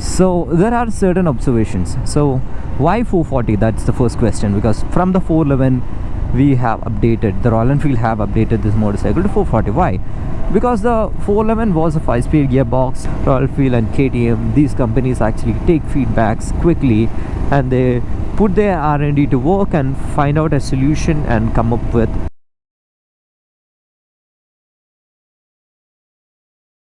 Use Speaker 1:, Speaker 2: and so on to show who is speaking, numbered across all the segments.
Speaker 1: So there are certain observations. So why 440? That's the first question, because from the 411 we have updated, the Royal Enfield have updated this motorcycle to 440. Why? Because the 411 was a 5-speed gearbox. Royal Enfield and KTM, these companies actually take feedbacks quickly and they put their R&D to work and find out a solution and come up with.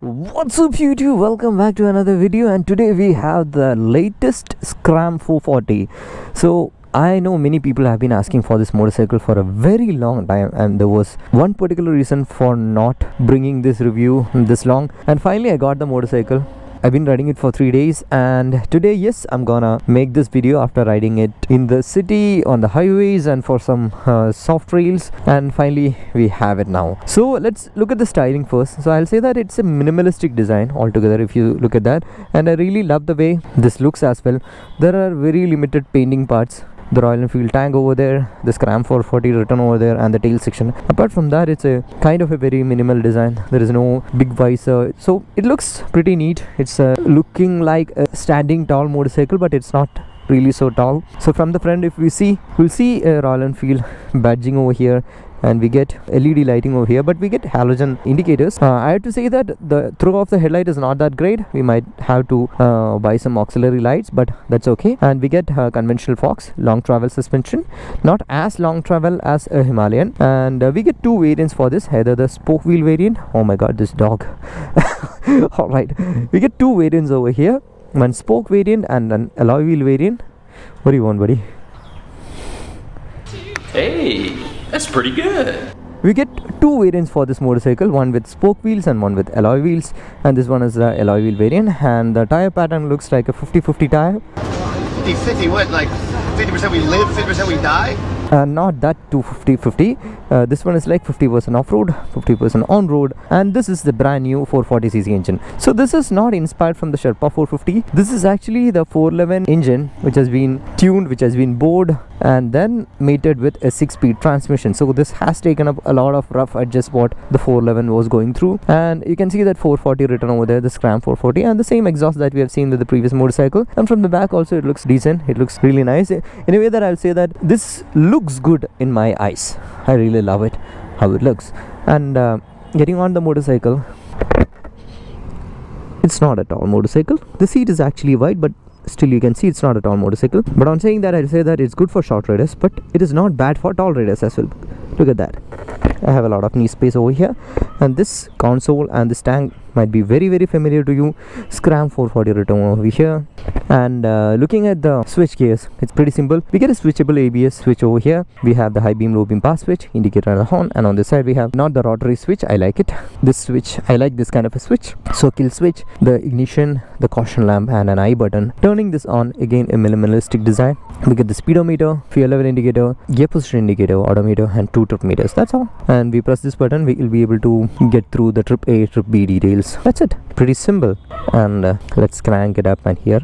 Speaker 1: What's up YouTube, welcome back to another video, and today we have the latest Scram 440. So I know many people have been asking for this motorcycle for a very long time, and there was one particular reason for not bringing this review this long, and finally I got the motorcycle. I've been riding it for 3 days, and today, yes, I'm gonna make this video after riding it in the city, on the highways, and for some soft trails, and finally we have it now. So let's look at the styling first. So I'll say that it's a minimalistic design altogether if you look at that, and I really love the way this looks as well. There are very limited painting parts. The Royal Enfield tag over there, the Scram 440 written over there, and the tail section. Apart from that, it's a kind of a very minimal design. There is no big visor, so it looks pretty neat. It's looking like a standing tall motorcycle, but it's not really so tall. So from the front, if we see, we'll see a Royal Enfield badging over here, and we get LED lighting over here, but we get halogen indicators. I have to say that the throw of the headlight is not that great. We might have to buy some auxiliary lights, but that's okay. And we get conventional forks, long travel suspension, not as long travel as a Himalayan, and we get two variants for this, either the spoke wheel variant. Oh my god, this dog. Alright, we get two variants over here, one spoke variant and an alloy wheel variant. What do you want, buddy?
Speaker 2: Hey, that's pretty good.
Speaker 1: We get two variants for this motorcycle, one with spoke wheels and one with alloy wheels, and this one is the alloy wheel variant, and the tire pattern looks like a 50-50 tire.
Speaker 3: 50-50, what, like 50% we live, 50% we die?
Speaker 1: Not that 250-50. This one is like 50% off-road, 50% on-road, and this is the brand new 440cc engine. So this is not inspired from the Sherpa 450. This is actually the 411 engine, which has been tuned, which has been bored, and then mated with a 6-speed transmission. So this has taken up a lot of rough adjust what the 411 was going through, and you can see that 440 written over there, the Scram 440, and the same exhaust that we have seen with the previous motorcycle. And from the back also it looks decent, it looks really nice. In a way that I'll say that this looks good in my eyes. I really love it, how it looks. And getting on the motorcycle, it's not a tall motorcycle. The seat is actually wide, but still you can see it's not a tall motorcycle. But on saying that, I'll say that it's good for short riders, but it is not bad for tall riders as well. Look at that, I have a lot of knee space over here, and this console and this tank might be very familiar to you. Scram 440 written over here. And looking at the switch gears, it's pretty simple. We get a switchable ABS switch over here. We have the high beam, low beam pass switch, indicator and a horn, and on this side we have not the rotary switch. I like it, this switch, I like this kind of a switch. So kill switch, the ignition, the caution lamp, and an I button. Turning this on, again a minimalistic design. We get the speedometer, fuel level indicator, gear position indicator, odometer, and 2 trip meters. That's all. And we press this button, we will be able to get through the trip A, trip B details. That's it, pretty simple. And let's crank it up and here.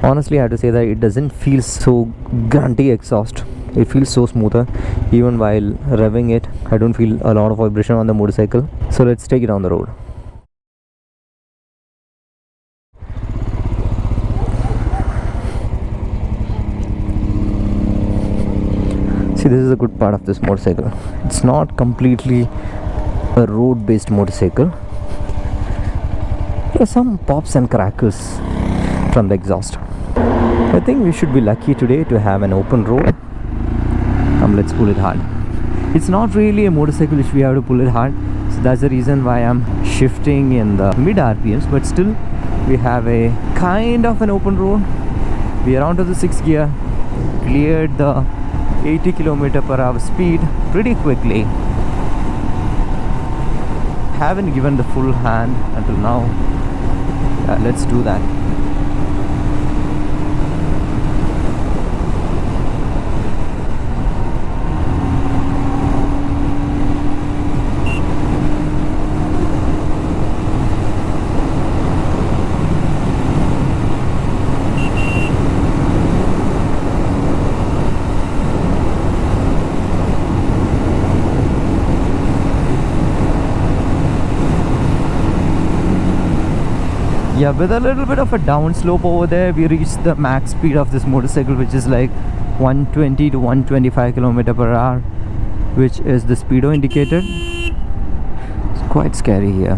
Speaker 1: Honestly, I have to say that it doesn't feel so grunty exhaust. It feels so smoother. Even while revving it, I don't feel a lot of vibration on the motorcycle. So let's take it on the road. See, this is a good part of this motorcycle. It's not completely a road-based motorcycle. There are some pops and crackles from the exhaust. I think we should be lucky today to have an open road. Let's pull it hard. It's not really a motorcycle which we have to pull it hard, so that's the reason why I'm shifting in the mid RPMs, but still we have a kind of an open road. We are onto the 6th gear, cleared the 80 km/h speed pretty quickly. Haven't given the full hand until now. Let's do that. Yeah, with a little bit of a downslope over there, we reached the max speed of this motorcycle, which is like 120 to 125 km per hour, which is the speedo indicator. It's quite scary here.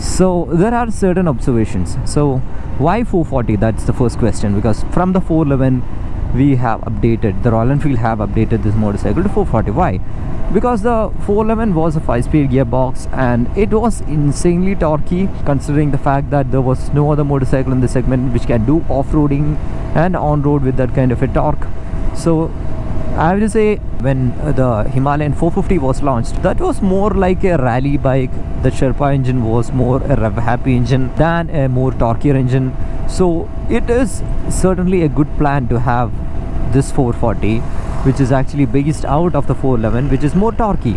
Speaker 1: So there are certain observations. So why 440? That's the first question, because from the 411 we have updated, the Royal Enfield have updated this motorcycle to 440. Why? Because the 411 was a 5-speed gearbox and it was insanely torquey, considering the fact that there was no other motorcycle in the segment which can do off-roading and on-road with that kind of a torque. So I have to say, when the Himalayan 450 was launched, that was more like a rally bike. The Sherpa engine was more a rev-happy engine than a more torquier engine. So it is certainly a good plan to have this 440, which is actually based out of the 411, which is more torquey.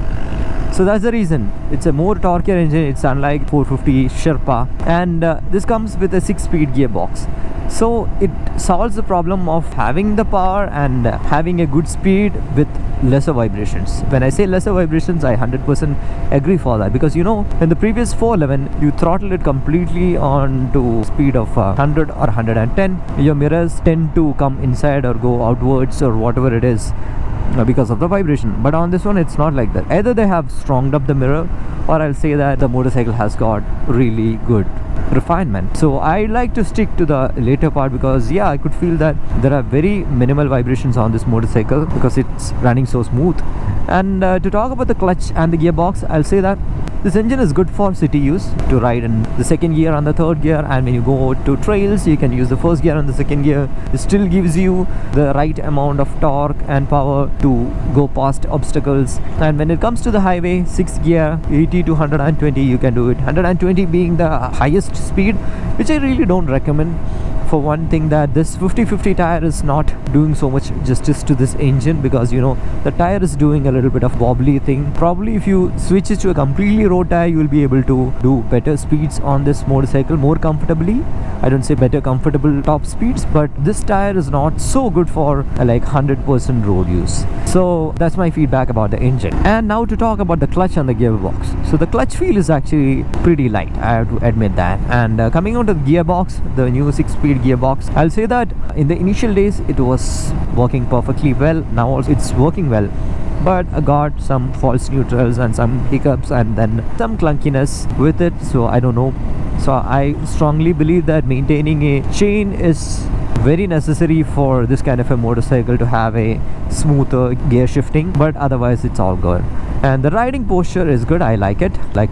Speaker 1: So that's the reason. It's a more torquier engine. It's unlike 450 Sherpa, and this comes with a 6-speed gearbox. So it solves the problem of having the power and having a good speed with lesser vibrations. When I say lesser vibrations, I 100% agree for that, because you know, in the previous 411 you throttle it completely on to speed of 100 or 110. Your mirrors tend to come inside or go outwards or whatever it is, because of the vibration. But on this one, it's not like that. Either they have stronged up the mirror, or I'll say that the motorcycle has got really good refinement. So I like to stick to the later part, because yeah, I could feel that there are very minimal vibrations on this motorcycle because it's running so smooth. And to talk about the clutch and the gearbox, I'll say that this engine is good for city use, to ride in the second gear and the third gear, and when you go to trails you can use the first gear and the second gear. It still gives you the right amount of torque and power to go past obstacles. And when it comes to the highway, 6th gear, 80 to 120 you can do it, 120 being the highest speed, which I really don't recommend. For one thing, that this 50/50 tire is not doing so much justice to this engine, because you know, the tire is doing a little bit of wobbly thing. Probably if you switch it to a completely road tire, you will be able to do better speeds on this motorcycle more comfortably. I don't say better comfortable top speeds, but this tire is not so good for like 100% road use. So that's my feedback about the engine. And now to talk about the clutch and the gearbox. So the clutch feel is actually pretty light, I have to admit that. And coming on to the gearbox, the new 6-speed gearbox, I'll say that in the initial days it was working perfectly well. Now also it's working well, but I got some false neutrals and some hiccups and then some clunkiness with it, so I don't know. So I strongly believe that maintaining a chain is very necessary for this kind of a motorcycle to have a smoother gear shifting, but otherwise it's all good. And the riding posture is good, I like it, like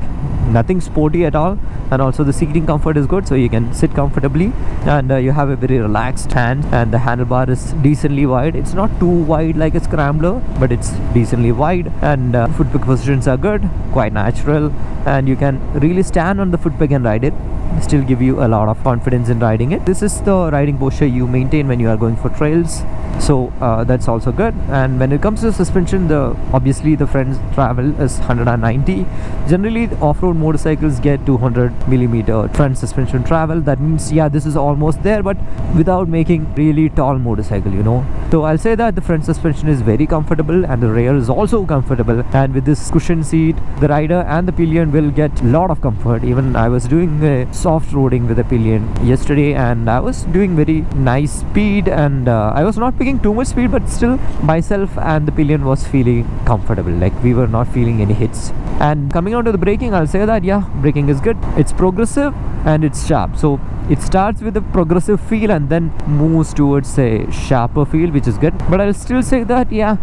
Speaker 1: nothing sporty at all. And also the seating comfort is good, so you can sit comfortably, and you have a very relaxed hand, and the handlebar is decently wide. It's not too wide like a scrambler, but it's decently wide, and foot peg positions are good, quite natural, and you can really stand on the foot peg and ride it, still give you a lot of confidence in riding it. This is the riding posture you maintain when you are going for trails, so that's also good. And when it comes to suspension, obviously the front travel is 190. Generally off-road motorcycles get 200mm front suspension travel. That means, yeah, this is almost there, but without making really tall motorcycle, you know. So I'll say that the front suspension is very comfortable, and the rear is also comfortable, and with this cushion seat, the rider and the pillion will get a lot of comfort. Even I was doing a soft roading with a pillion yesterday, and I was doing very nice speed, and I was not picking too much speed, but still myself and the pillion was feeling comfortable, like we were not feeling any hits. And coming on to the braking, I'll say that yeah, braking is good. It's progressive and it's sharp, so it starts with a progressive feel and then moves towards a sharper feel, which is good. But I'll still say that yeah,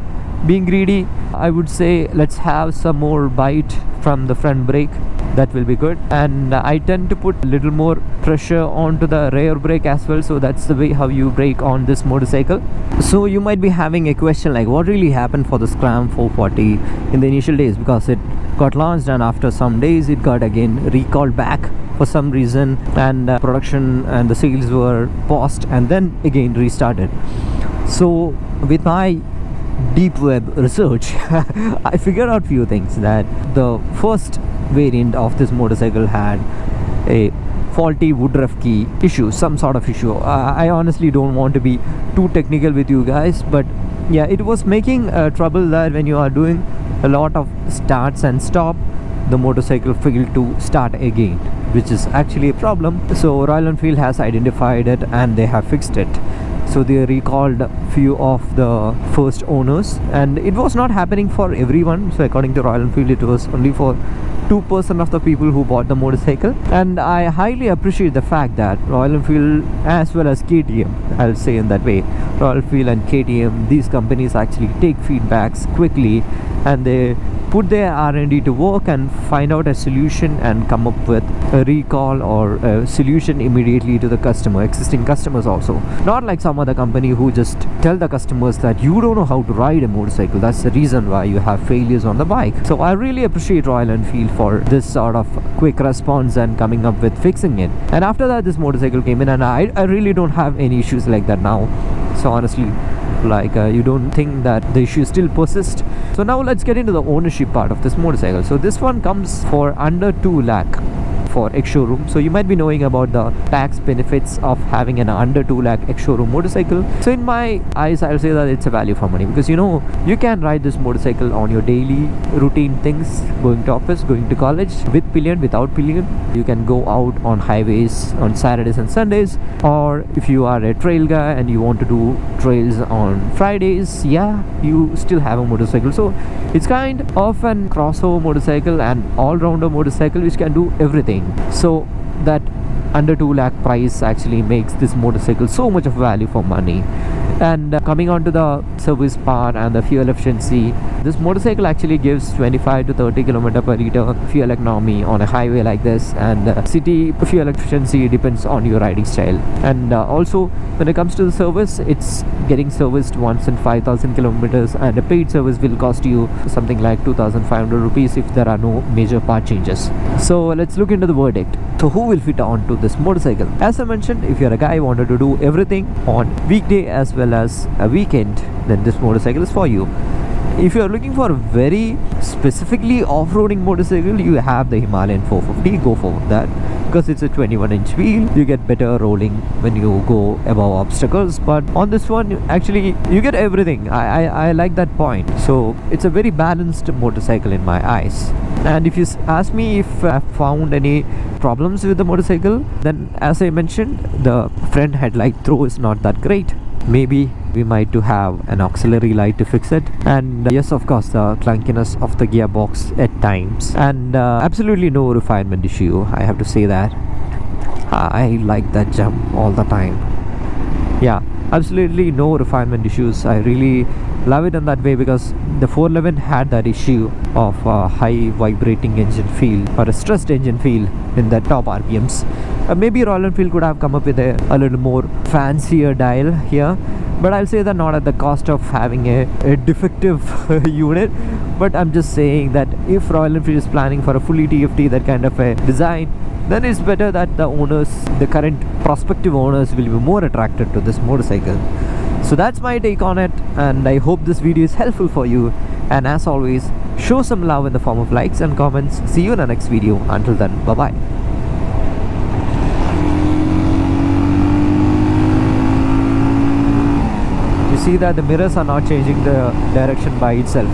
Speaker 1: being greedy, I would say let's have some more bite from the front brake. That will be good. And I tend to put a little more pressure onto the rear brake as well, so that's the way how you brake on this motorcycle. So you might be having a question like, what really happened for the Scram 440 in the initial days, because it got launched and after some days it got again recalled back for some reason, and production and the sales were paused and then again restarted. So with my deep web research I figured out few things, that the first variant of this motorcycle had a faulty woodruff key issue, some sort of issue. I honestly don't want to be too technical with you guys, but yeah, it was making trouble that when you are doing a lot of starts and stop, the motorcycle failed to start again, which is actually a problem. So Royal Enfield has identified it and they have fixed it. So they recalled few of the first owners, and it was not happening for everyone. So according to Royal Enfield, it was only for 2% of the people who bought the motorcycle. And I highly appreciate the fact that Royal Enfield as well as KTM, I'll say in that way, Royal Enfield and KTM, these companies actually take feedbacks quickly and they put their R&D to work and find out a solution and come up with a recall or a solution immediately to the customer, existing customers also. Not like some other company who just tell the customers that you don't know how to ride a motorcycle, that's the reason why you have failures on the bike. So I really appreciate Royal Enfield for this sort of quick response and coming up with fixing it. And after that, this motorcycle came in, and I really don't have any issues like that now. So honestly, like you don't think that the issue still persists. So now let's get into the ownership part of this motorcycle. So this one comes for under 2 lakh for ex-showroom. So you might be knowing about the tax benefits of having an under 2 lakh ex-showroom motorcycle. So in my eyes, I'll say that it's a value for money, because you know, you can ride this motorcycle on your daily routine things, going to office, going to college, with pillion, without pillion. You can go out on highways on Saturdays and Sundays, or if you are a trail guy and you want to do trails on Fridays, yeah, you still have a motorcycle. So it's kind of an crossover motorcycle and all-rounder motorcycle which can do everything. So that under 2 lakh price actually makes this motorcycle so much of value for money. And coming on to the service part and the fuel efficiency, this motorcycle actually gives 25 to 30 km per liter fuel economy on a highway like this, and city fuel efficiency depends on your riding style. And also when it comes to the service, it's getting serviced once in 5,000 kilometers, and a paid service will cost you something like 2,500 rupees if there are no major part changes. So let's look into the verdict. So who will fit onto this motorcycle? As I mentioned, if you're a guy who wanted to do everything on weekday as well as a weekend, then this motorcycle is for you. If you are looking for a very specifically off-roading motorcycle, you have the Himalayan 450. Go for that, because it's a 21-inch wheel. You get better rolling when you go above obstacles. But on this one, actually you get everything. I like that point. So it's a very balanced motorcycle in my eyes. And if you ask me if I found any problems with the motorcycle, then as I mentioned, the front headlight throw is not that great. Maybe we might to have an auxiliary light to fix it, and yes, of course, the clunkiness of the gearbox at times, and absolutely no refinement issue, I have to say that. I like that jump all the time. Yeah, absolutely no refinement issues. I really love it in that way, because the 411 had that issue of high vibrating engine feel or a stressed engine feel in the top RPMs. Maybe Royal Enfield could have come up with a little more fancier dial here, but I'll say that not at the cost of having a defective unit. But I'm just saying that if Royal Enfield is planning for a fully TFT, that kind of a design, then it's better that the owners, the current prospective owners, will be more attracted to this motorcycle. So that's my take on it, and I hope this video is helpful for you. And as always, show some love in the form of likes and comments. See you in the next video. Until then, bye bye. You see that the mirrors are not changing the direction by itself.